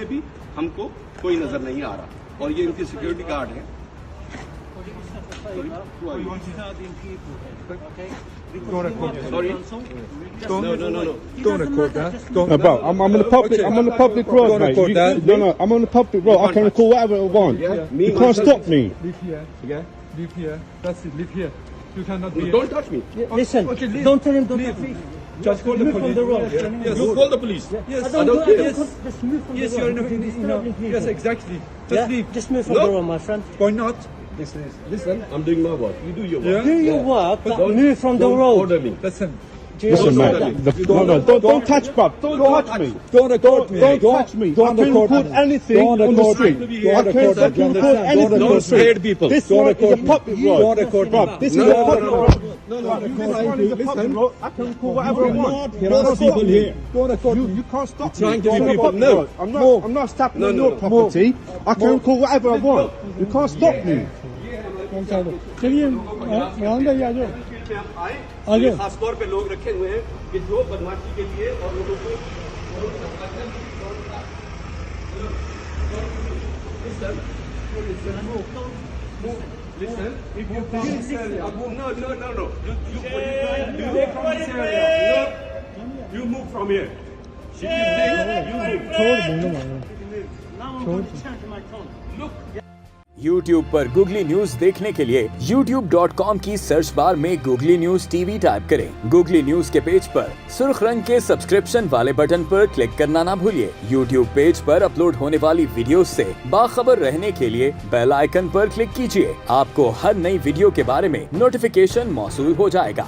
में भी हमको कोई नजर नहीं आ रहा और ये इनकी सिक्योरिटी गार्ड है। Sorry. No. Don't record that. Bro, I'm on the public. I'm on the public road, Don't mate. record that. No, I'm on the public road. I can record whatever I want. Yeah. You can't stop me. Live here. Yeah. Live here. That's it. Live here. You cannot be. Don't touch me. Listen, Okay, leave. don't tell him don't Leave. touch me. Just call the Move from police. the road. Yes. You call the police. Yes. I don't care. Yes. Just move from Yes, the you're road. in Disturbing people. Yes, exactly. Just Yeah? leave. Just move from No. the road, my friend. Why not? Listen, I'm doing my work. You do your work. Yeah. Do your work, but Don't- move from the don't road. order me. Listen. Listen, Don't mate. touch me. Don't touch, bruv. Don't touch me. Don't record me. Don't touch me. I can record anything on the street. I can record anything on the street. people. This one is a public road. Don't record me. Bruv, this is a public road. This one is a public road. I can record whatever I want. There are people here. Don't record me. You can't stop me. trying to It's be a people. public No. road. I'm not stopping on your property. I can record whatever I want. You can't stop me. चलिए अंदर आ जाओ आगे खास तौर पे लोग रखे हुए हैं कि जो बदमाशी के लिए और लोगों को Listen. If you come this area, no. You move from here. If you move. YouTube पर Googly न्यूज देखने के लिए youtube.com की सर्च बार में Googly न्यूज टीवी टाइप करें। Googly न्यूज के पेज पर सुर्ख रंग के सब्सक्रिप्शन वाले बटन पर क्लिक करना ना भूलिए। YouTube पेज पर अपलोड होने वाली वीडियोस से बाखबर रहने के लिए बेल आइकन पर क्लिक कीजिए। आपको हर नई वीडियो के बारे में नोटिफिकेशन मौसूल हो जाएगा।